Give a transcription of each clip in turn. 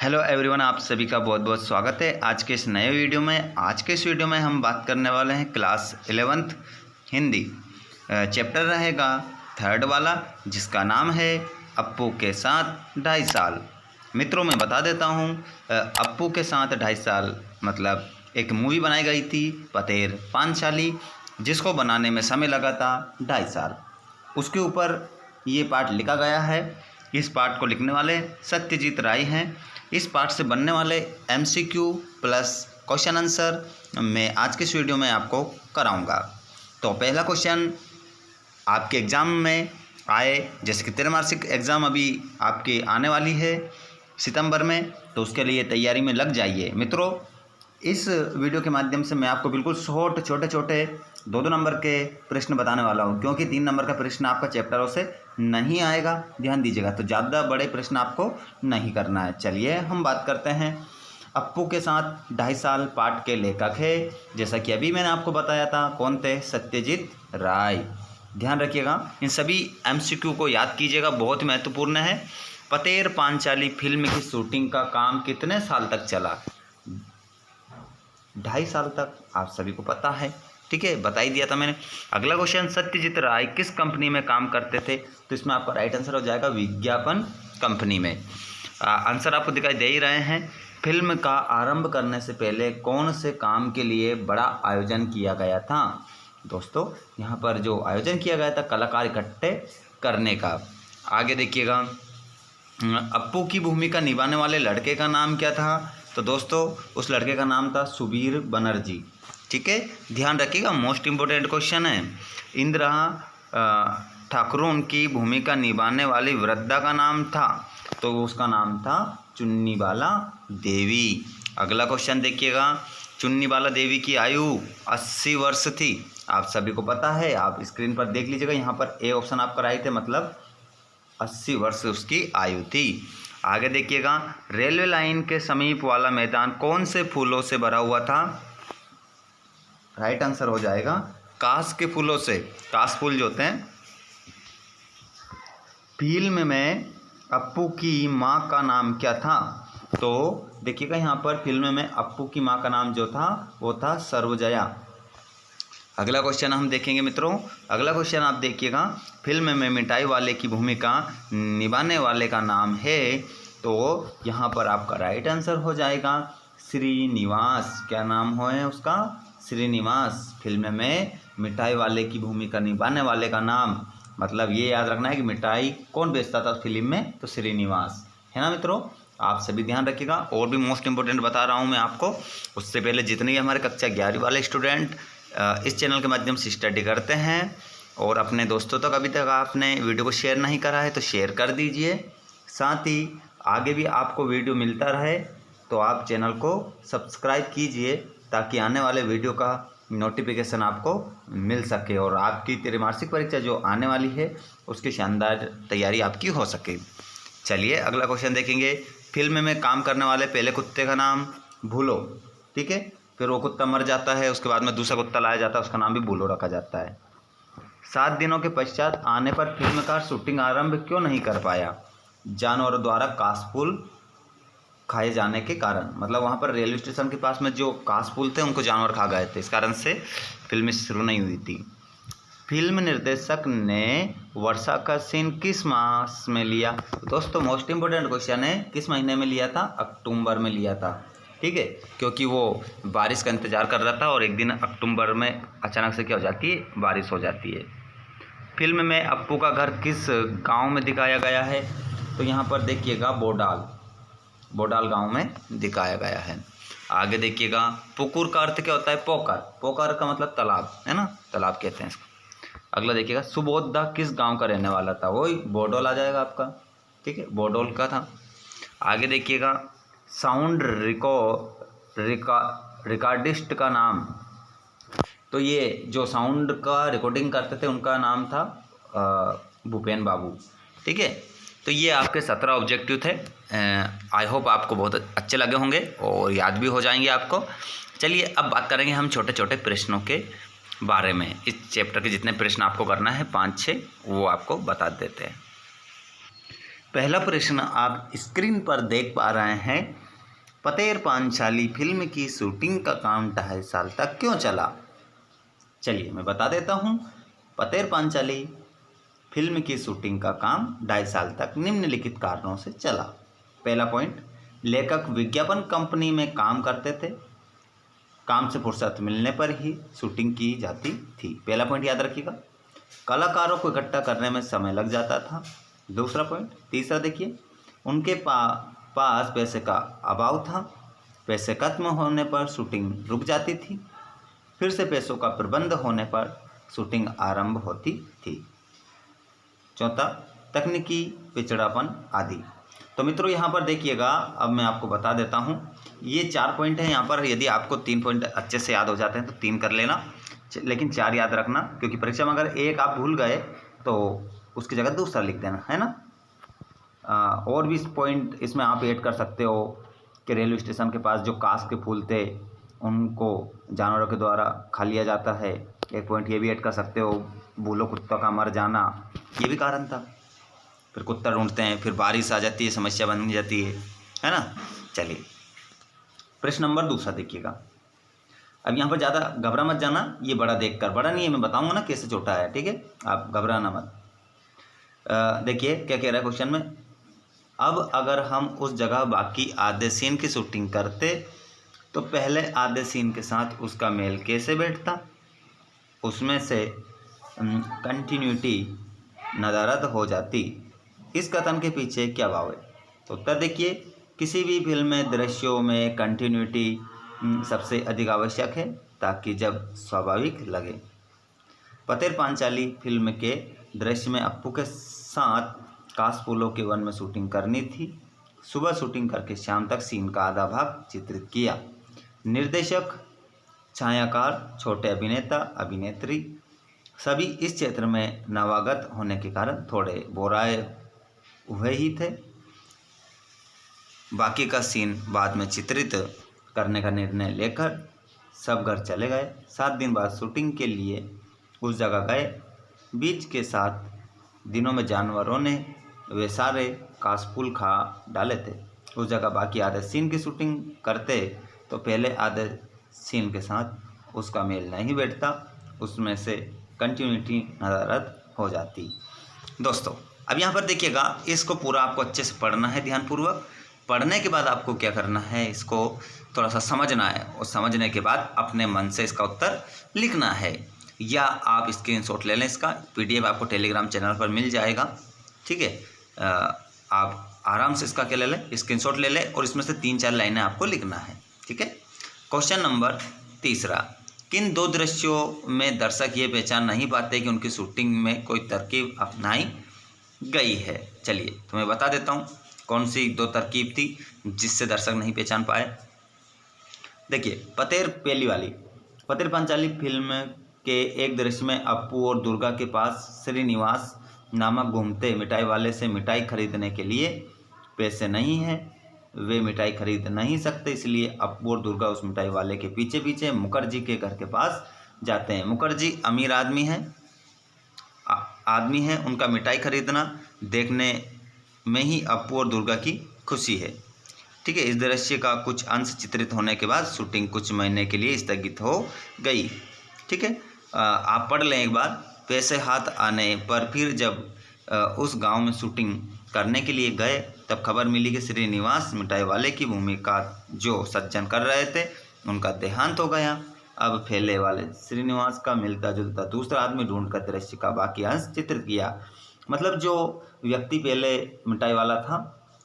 Hello everyone, आप सभी का बहुत बहुत स्वागत है आज के इस नए वीडियो में। आज के इस वीडियो में हम बात करने वाले हैं क्लास 11th हिंदी। चैप्टर रहेगा थर्ड वाला, जिसका नाम है अप्पू के साथ 2.5 साल। मित्रों, मैं बता देता हूँ, अप्पू के साथ 2.5 साल मतलब एक मूवी बनाई गई थी पतेर पांचाली, जिसको बनाने में समय लगा था 2.5 साल। उसके ऊपर ये पाठ लिखा गया है। इस पाठ को लिखने वाले सत्यजीत राय हैं। इस पाठ से बनने वाले MCQ प्लस क्वेश्चन आंसर मैं आज के इस वीडियो में आपको कराऊंगा। तो पहला क्वेश्चन आपके एग्ज़ाम में आए, जैसे कि त्रैमासिक एग्ज़ाम अभी आपकी आने वाली है सितंबर में, तो उसके लिए तैयारी में लग जाइए। मित्रों, इस वीडियो के माध्यम से मैं आपको बिल्कुल शॉर्ट छोटे छोटे 2-2 नंबर के प्रश्न बताने वाला हूं, क्योंकि 3 नंबर का प्रश्न आपका चैप्टरों से नहीं आएगा, ध्यान दीजिएगा। तो ज़्यादा बड़े प्रश्न आपको नहीं करना है। चलिए हम बात करते हैं। अप्पू के साथ 2.5 साल पाठ के लेखक है, जैसा कि अभी मैंने आपको बताया था, कौन थे? सत्यजीत राय। ध्यान रखिएगा, इन सभी MCQ को याद कीजिएगा, बहुत महत्वपूर्ण है। पतेर पांचाली फिल्म की शूटिंग का काम कितने साल तक चला? 2.5 साल तक, आप सभी को पता है। ठीक है, बता ही दिया था मैंने। अगला क्वेश्चन, सत्यजीत राय किस कंपनी में काम करते थे? तो इसमें आपका राइट आंसर हो जाएगा विज्ञापन कंपनी में। आंसर आपको दिखाई दे ही रहे हैं। फिल्म का आरंभ करने से पहले कौन से काम के लिए बड़ा आयोजन किया गया था? दोस्तों, यहाँ पर जो आयोजन किया गया था कलाकार इकट्ठे करने का। आगे देखिएगा, अप्पू की भूमिका निभाने वाले लड़के का नाम क्या था? तो दोस्तों, उस लड़के का नाम था सुबीर बनर्जी। ठीक है, ध्यान रखिएगा, मोस्ट इम्पोर्टेंट क्वेश्चन है। इंदिरा ठाकुरों की भूमिका निभाने वाली वृद्धा का नाम था, तो उसका नाम था चुन्नीबाला देवी। अगला क्वेश्चन देखिएगा, चुन्नीबाला देवी की आयु 80 वर्ष थी। आप सभी को पता है, आप स्क्रीन पर देख लीजिएगा, यहाँ पर ए ऑप्शन आपका राइट है, मतलब 80 वर्ष उसकी आयु थी। आगे देखिएगा, रेलवे लाइन के समीप वाला मैदान कौन से फूलों से भरा हुआ था? राइट आंसर हो जाएगा कास के फूलों से। कास फूल जो होते हैं। फिल्म में अप्पू की माँ का नाम क्या था? तो देखिएगा, यहाँ पर फिल्म में अप्पू की माँ का नाम जो था वो था सर्वजया। अगला क्वेश्चन हम देखेंगे मित्रों। अगला क्वेश्चन आप देखिएगा, फिल्म में मिठाई वाले की भूमिका निभाने वाले का नाम है, तो यहाँ पर आपका राइट आंसर हो जाएगा श्रीनिवास। क्या नाम है उसका? श्रीनिवास। फिल्म में मिठाई वाले की भूमिका निभाने वाले का नाम, मतलब ये याद रखना है कि मिठाई कौन बेचता था फिल्म में, तो श्रीनिवास है ना मित्रों। आप सभी ध्यान रखिएगा। और भी मोस्ट इंपॉर्टेंट बता रहा हूँ मैं आपको। उससे पहले जितने भी हमारे कक्षा 11वीं वाले स्टूडेंट इस चैनल के माध्यम से स्टडी करते हैं और अपने दोस्तों तक अभी तक आपने वीडियो को शेयर नहीं करा है, तो शेयर कर दीजिए। साथ ही आगे भी आपको वीडियो मिलता रहे, तो आप चैनल को सब्सक्राइब कीजिए, ताकि आने वाले वीडियो का नोटिफिकेशन आपको मिल सके और आपकी त्रैमासिक परीक्षा जो आने वाली है उसकी शानदार तैयारी आपकी हो सके। चलिए अगला क्वेश्चन देखेंगे। फिल्म में काम करने वाले पहले कुत्ते का नाम भूलो। ठीक है, फिर वो कुत्ता मर जाता है, उसके बाद में दूसरा कुत्ता लाया जाता है, उसका नाम भी भूलो रखा जाता है। 7 दिनों के पश्चात आने पर फिल्म का शूटिंग आरंभ क्यों नहीं कर पाया? जानवरों द्वारा कासफूल खाए जाने के कारण, मतलब वहाँ पर रेलवे स्टेशन के पास में जो कासफूल थे उनको जानवर खा गए थे, इस कारण से फिल्म शुरू नहीं हुई थी। फिल्म निर्देशक ने वर्षा का सीन किस मास में लिया? दोस्तों, मोस्ट इम्पोर्टेंट क्वेश्चन है, किस महीने में लिया था? अक्टूबर में लिया था। ठीक है, क्योंकि वो बारिश का इंतज़ार कर रहा था और एक दिन अक्टूबर में अचानक से क्या हो जाती है? बारिश हो जाती है। फिल्म में अप्पू का घर किस गाँव में दिखाया गया है? तो यहाँ पर देखिएगा, बोडाल गांव में दिखाया गया है। आगे देखिएगा, पुकुर का अर्थ क्या होता है? पोकर। पोकर का मतलब तालाब है ना, तालाब कहते हैं इसको। अगला देखिएगा, सुबोधा किस गांव का रहने वाला था? वही बोडोल आ जाएगा आपका। ठीक है, बोडोल का था। आगे देखिएगा, साउंड रिकॉर्डिस्ट का नाम, तो ये जो साउंड का रिकॉर्डिंग करते थे उनका नाम था भूपेन बाबू। ठीक है, तो ये आपके 17 ऑब्जेक्टिव थे। आई होप आपको बहुत अच्छे लगे होंगे और याद भी हो जाएंगे आपको। चलिए अब बात करेंगे हम छोटे छोटे प्रश्नों के बारे में। इस चैप्टर के जितने प्रश्न आपको करना है 5-6, वो आपको बता देते हैं। पहला प्रश्न आप स्क्रीन पर देख पा रहे हैं, पतेर पांचाली फिल्म की शूटिंग का काम 2.5 साल तक क्यों चला। चलिए मैं बता देता हूँ। पतेर पांचाली फिल्म की शूटिंग का काम 2.5 साल तक निम्नलिखित कारणों से चला। पहला पॉइंट, लेखक विज्ञापन कंपनी में काम करते थे, काम से फुर्सत मिलने पर ही शूटिंग की जाती थी। पहला पॉइंट याद रखिएगा। कलाकारों को इकट्ठा करने में समय लग जाता था। दूसरा पॉइंट। तीसरा देखिए, उनके पास पैसे का अभाव था, पैसे खत्म होने पर शूटिंग रुक जाती थी, फिर से पैसों का प्रबंध होने पर शूटिंग आरंभ होती थी। चौथा, तकनीकी पिछड़ापन आदि। तो मित्रों यहाँ पर देखिएगा, अब मैं आपको बता देता हूँ, ये 4 पॉइंट हैं। यहाँ पर यदि आपको 3 पॉइंट अच्छे से याद हो जाते हैं तो 3 कर लेना, लेकिन 4 याद रखना, क्योंकि परीक्षा में अगर एक आप भूल गए तो उसकी जगह दूसरा लिख देना, है ना। और भी पॉइंट इसमें आप ऐड कर सकते हो कि रेलवे स्टेशन के पास जो कास के फूल थे उनको जानवरों के द्वारा खा लिया जाता है। एक पॉइंट ये भी ऐड कर सकते हो, बूलो कुत्तों का मर जाना, ये भी कारण था। फिर कुत्ता ढूंढते हैं, फिर बारिश आ जाती है, समस्या बन जाती है ना। चलिए प्रश्न नंबर दूसरा देखिएगा। अब यहाँ पर ज़्यादा घबरा मत जाना, ये बड़ा देखकर, बड़ा नहीं है, मैं बताऊंगा ना कैसे छोटा है, ठीक है, आप घबराना मत। देखिए क्या कह रहा है क्वेश्चन में, अब अगर हम उस जगह बाकी आधे सीन की शूटिंग करते तो पहले आधे सीन के साथ उसका मेल कैसे बैठता, उसमें से कंटिन्यूटी नदारद हो जाती। इस कथन के पीछे क्या भाव है। तो उत्तर देखिए, किसी भी फिल्म में दृश्यों में कंटिन्यूटी सबसे अधिक आवश्यक है ताकि जब स्वाभाविक लगे। पतेर पांचाली फिल्म के दृश्य में अप्पू के साथ कासफूलों के वन में शूटिंग करनी थी। सुबह शूटिंग करके शाम तक सीन का आधा भाग चित्रित किया। निर्देशक, छायाकार, छोटे अभिनेता, अभिनेत्री सभी इस क्षेत्र में नवागत होने के कारण थोड़े बोराए हुए ही थे। बाकी का सीन बाद में चित्रित करने का निर्णय लेकर सब घर चले गए। 7 दिन बाद शूटिंग के लिए उस जगह गए। बीच के 7 दिनों में जानवरों ने वे सारे कासफूल खा डाले थे। उस जगह बाकी आधे सीन की शूटिंग करते तो पहले आधे सीन के साथ उसका मेल नहीं बैठता, उसमें से कंटिन्यूटी नदारद हो जाती। दोस्तों अब यहाँ पर देखिएगा, इसको पूरा आपको अच्छे से पढ़ना है, ध्यानपूर्वक। पढ़ने के बाद आपको क्या करना है, इसको थोड़ा सा समझना है, और समझने के बाद अपने मन से इसका उत्तर लिखना है, या आप स्क्रीनशॉट ले लें। इसका PDF आपको टेलीग्राम चैनल पर मिल जाएगा, ठीक है। आप आराम से इसका क्या ले लें, स्क्रीनशॉट ले लें, और इसमें से 3-4 लाइनें आपको लिखना है, ठीक है। क्वेश्चन नंबर तीसरा, किन 2 दृश्यों में दर्शक ये पहचान नहीं पाते कि उनकी शूटिंग में कोई तरकीब अपनाई गई है। चलिए तो मैं बता देता हूँ कौन सी 2 तरकीब थी जिससे दर्शक नहीं पहचान पाए। देखिए, पहली वाली, पतेर पांचाली फिल्म के एक दृश्य में अप्पू और दुर्गा के पास श्रीनिवास नामक घूमते मिठाई वाले से मिठाई खरीदने के लिए पैसे नहीं हैं, वे मिठाई खरीद नहीं सकते, इसलिए अप्पू और दुर्गा उस मिठाई वाले के पीछे पीछे मुखर्जी के घर के पास जाते हैं। मुखर्जी अमीर आदमी है, उनका मिठाई खरीदना देखने में ही अप्पू और दुर्गा की खुशी है, ठीक है। इस दृश्य का कुछ अंश चित्रित होने के बाद शूटिंग कुछ महीने के लिए स्थगित हो गई, ठीक है। आप पढ़ लें एक बार। पैसे हाथ आने पर फिर जब उस गांव में शूटिंग करने के लिए गए तब खबर मिली कि श्रीनिवास मिठाई वाले की भूमिका जो सज्जन कर रहे थे उनका देहांत हो गया। अब फैले वाले श्रीनिवास का मिलता जुलता दूसरा आदमी ढूंढकर दृश्य का बाकी अंश चित्रित किया। मतलब जो व्यक्ति पहले मिठाई वाला था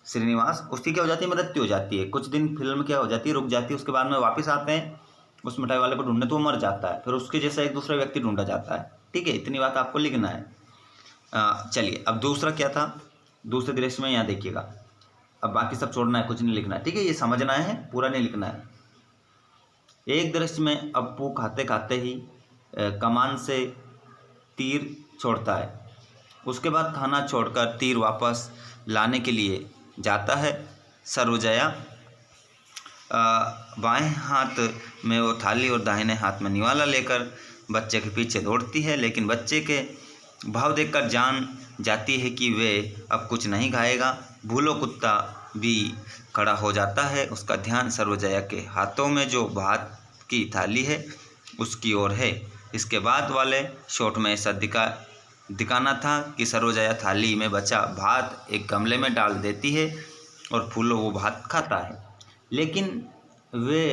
श्रीनिवास, उसकी क्या हो जाती है, मृत्यु हो जाती है। कुछ दिन फिल्म क्या हो जाती है, रुक जाती है, उसके बाद में वापस आते हैं उस मिठाई वाले को ढूंढने, तो वो मर जाता है, फिर उसके जैसा एक दूसरा व्यक्ति ढूंढा जाता है, ठीक है। इतनी बात आपको लिखना है। चलिए अब दूसरा क्या था, दूसरे दृश्य में यहाँ देखिएगा। अब बाकी सब छोड़ना है, कुछ नहीं लिखना है, ठीक है। ये समझना है, पूरा नहीं लिखना है। एक दृश्य में अप्पू खाते खाते ही कमान से तीर छोड़ता है, उसके बाद खाना छोड़कर तीर वापस लाने के लिए जाता है। सर्वजया बाएं हाथ में वो थाली और दाहिने हाथ में निवाला लेकर बच्चे के पीछे दौड़ती है, लेकिन बच्चे के भाव देखकर जान जाती है कि वे अब कुछ नहीं खाएगा। भूलो कुत्ता भी खड़ा हो जाता है, उसका ध्यान सर्वजया के हाथों में जो भात की थाली है उसकी ओर है। इसके बाद वाले शॉट में ऐसा दिखाना था कि सर्वजया थाली में बचा भात एक गमले में डाल देती है और फूलो वो भात खाता है। लेकिन वे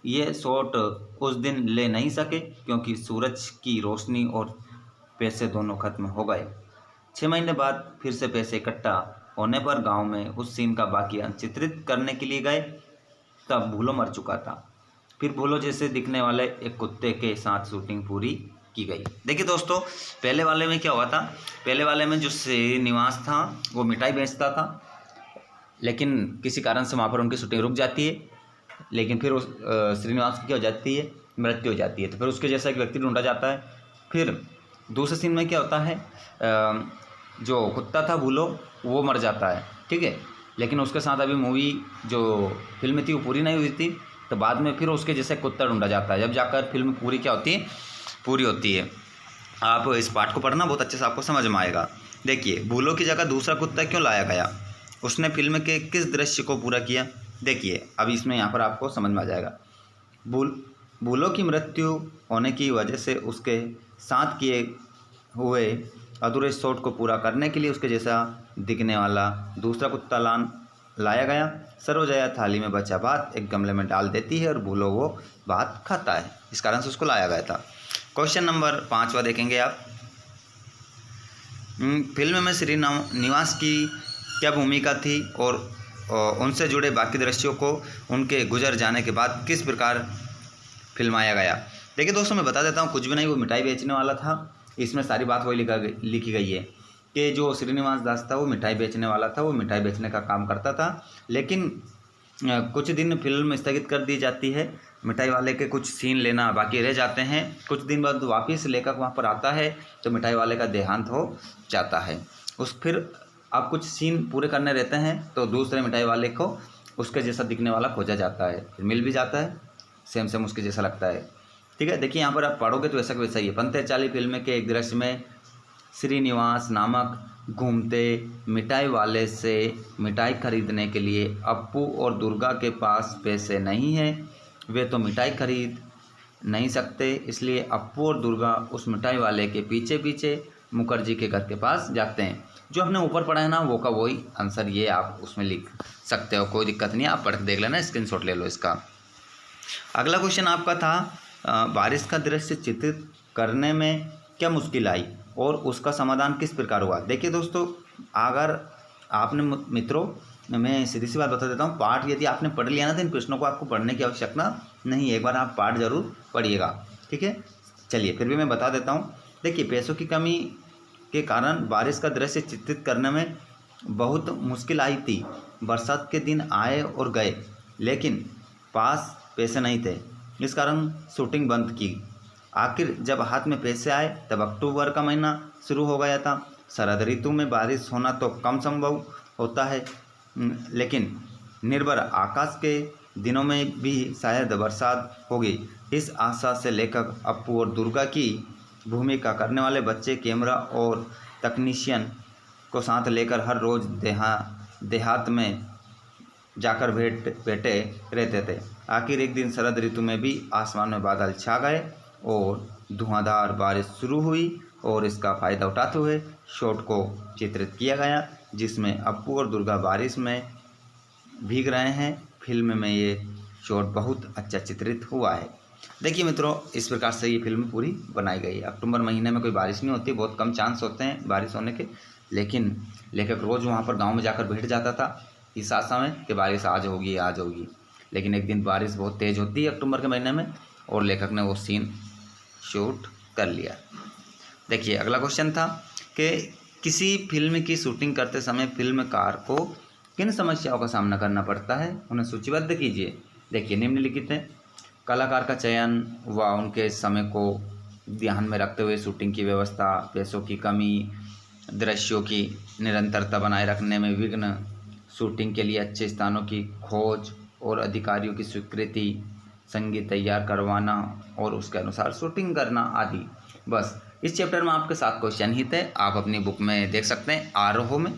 ये शॉट उस दिन ले नहीं सके क्योंकि सूरज की रोशनी और पैसे दोनों खत्म हो गए। 6 महीने बाद फिर से पैसे इकट्ठा होने पर गांव में उस सीन का बाकी अंश चित्रित करने के लिए गए, तब भूलो मर चुका था। फिर भूलो जैसे दिखने वाले एक कुत्ते के साथ शूटिंग पूरी की गई। देखिए दोस्तों, पहले वाले में क्या हुआ था, पहले वाले में जो श्रीनिवास था वो मिठाई बेचता था, लेकिन किसी कारण से वहाँ पर उनकी शूटिंग रुक जाती है। लेकिन फिर उस श्रीनिवास की क्या हो जाती है, मृत्यु हो जाती है। तो फिर उसके जैसा एक व्यक्ति ढूंढा जाता है। फिर दूसरे सीन में क्या होता है, जो कुत्ता था भूलो वो मर जाता है, ठीक है। लेकिन उसके साथ अभी मूवी जो फिल्म थी वो पूरी नहीं हुई थी, तो बाद में फिर उसके जैसे कुत्ता ढूंढा जाता है, जब जाकर फिल्म पूरी क्या होती है, पूरी होती है। आप इस पार्ट को पढ़ना, बहुत अच्छे से आपको समझ में आएगा। देखिए, भूलो की जगह दूसरा कुत्ता क्यों लाया गया, उसने फिल्म के किस दृश्य को पूरा किया। देखिए अब इसमें यहाँ पर आपको समझ में आ जाएगा। भूलो की मृत्यु होने की वजह से उसके साथ किए हुए अधूरे शॉट को पूरा करने के लिए उसके जैसा दिखने वाला दूसरा कुत्ता लाया गया। सर्वजया थाली में बचा भात एक गमले में डाल देती है और भूलो वो भात खाता है, इस कारण से उसको लाया गया था। क्वेश्चन नंबर 5वां देखेंगे आप। फिल्म में श्रीनिवास की क्या भूमिका थी और उनसे जुड़े बाकी दृश्यों को उनके गुजर जाने के बाद किस प्रकार फिल्माया गया। देखिए दोस्तों, मैं बता देता हूँ, कुछ भी नहीं, वो मिठाई बेचने वाला था। इसमें सारी बात वही लिखी गई है कि जो श्रीनिवास दास था वो मिठाई बेचने वाला था, वो मिठाई बेचने का काम करता था। लेकिन कुछ दिन फिल्म स्थगित कर दी जाती है, मिठाई वाले के कुछ सीन लेना बाकी रह जाते हैं। कुछ दिन बाद वापस लेखक वहाँ पर आता है तो मिठाई वाले का देहांत हो जाता है। फिर अब कुछ सीन पूरे करने रहते हैं तो दूसरे मिठाई वाले को उसके जैसा दिखने वाला खोजा जाता है, फिर मिल भी जाता है, सेम उसके जैसा लगता है, ठीक है। देखिए यहाँ पर आप पढ़ोगे तो ऐसा का वैसा ही है। पंते चाली फिल्म के एक दृश्य में श्रीनिवास नामक घूमते मिठाई वाले से मिठाई खरीदने के लिए अप्पू और दुर्गा के पास पैसे नहीं हैं, वे तो मिठाई खरीद नहीं सकते, इसलिए अप्पू और दुर्गा उस मिठाई वाले के पीछे पीछे मुखर्जी के घर के पास जाते हैं। जो हमने ऊपर पढ़ा है ना, वो का वही आंसर ये आप उसमें लिख सकते हो, कोई दिक्कत नहीं है, आप पढ़ के देख लेना, स्क्रीनशॉट ले लो इसका। अगला क्वेश्चन आपका था, बारिश का दृश्य चित्रित करने में क्या मुश्किल आई और उसका समाधान किस प्रकार हुआ। देखिए दोस्तों, अगर आपने मित्रों, मैं सीधी सी बात बता देता हूँ, पाठ यदि आपने पढ़ लिया ना तो इन प्रश्नों को आपको पढ़ने की आवश्यकता नहीं है, एक बार आप पाठ जरूर पढ़िएगा, ठीक है। चलिए फिर भी मैं बता देता हूँ। देखिए, पैसों की कमी के कारण बारिश का दृश्य चित्रित करने में बहुत मुश्किल आई थी। बरसात के दिन आए और गए, लेकिन पास पैसे नहीं थे, इस कारण शूटिंग बंद की। आखिर जब हाथ में पैसे आए तब अक्टूबर का महीना शुरू हो गया था। शरद ऋतु में बारिश होना तो कम संभव होता है, लेकिन निर्भर आकाश के दिनों में भी शायद बरसात होगी। इस आशा से लेखक अप्पू और दुर्गा की भूमिका करने वाले बच्चे कैमरा और तकनीशियन को साथ लेकर हर रोज़ देहात में जाकर बैठे रहते थे। आखिर एक दिन शरद ऋतु में भी आसमान में बादल छा गए और धुआंधार बारिश शुरू हुई और इसका फ़ायदा उठाते हुए शॉट को चित्रित किया गया, जिसमें अप्पू और दुर्गा बारिश में भीग रहे हैं। फिल्म में ये शॉट बहुत अच्छा चित्रित हुआ है। देखिए मित्रों, इस प्रकार से ये फिल्म पूरी बनाई गई है। अक्टूबर महीने में कोई बारिश नहीं होती, बहुत कम चांस होते हैं बारिश होने के, लेकिन लेखक रोज़ वहाँ पर गांव में जाकर बैठ जाता था इस आशा में कि बारिश आज होगी आज होगी। लेकिन एक दिन बारिश बहुत तेज़ होती है अक्टूबर के महीने में और लेखक ने वो सीन शूट कर लिया। देखिए अगला क्वेश्चन था कि किसी फिल्म की शूटिंग करते समय फिल्मकार को किन समस्याओं का सामना करना पड़ता है, उन्हें सूचीबद्ध कीजिए। देखिए निम्नलिखित है, कलाकार का चयन व उनके समय को ध्यान में रखते हुए शूटिंग की व्यवस्था, पैसों की कमी, दृश्यों की निरंतरता बनाए रखने में विघ्न, शूटिंग के लिए अच्छे स्थानों की खोज और अधिकारियों की स्वीकृति, संगीत तैयार करवाना और उसके अनुसार शूटिंग करना आदि। बस इस चैप्टर में आपके 7 क्वेश्चन ही थे, आप अपनी बुक में देख सकते हैं। आरोह में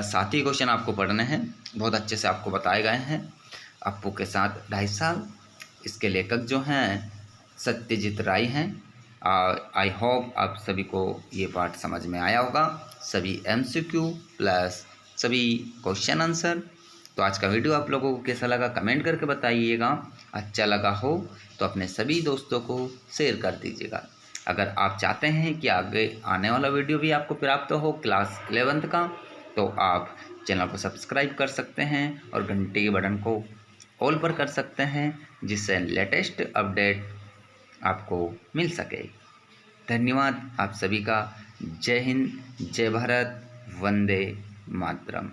7 ही क्वेश्चन आपको पढ़ने हैं, बहुत अच्छे से आपको बताए गए हैं। अप्पू के साथ 2.5 साल, इसके लेखक जो हैं सत्यजीत राय हैं। आई होप आप सभी को ये पार्ट समझ में आया होगा, सभी MCQ प्लस सभी क्वेश्चन आंसर। तो आज का वीडियो आप लोगों को कैसा लगा कमेंट करके बताइएगा। अच्छा लगा हो तो अपने सभी दोस्तों को शेयर कर दीजिएगा। अगर आप चाहते हैं कि आगे आने वाला वीडियो भी आपको प्राप्त हो क्लास 11th का, तो आप चैनल को सब्सक्राइब कर सकते हैं और घंटी के बटन को ऑल पर कर सकते हैं, जिससे लेटेस्ट अपडेट आपको मिल सके। धन्यवाद आप सभी का। जय हिंद, जय भारत, वंदे मातरम।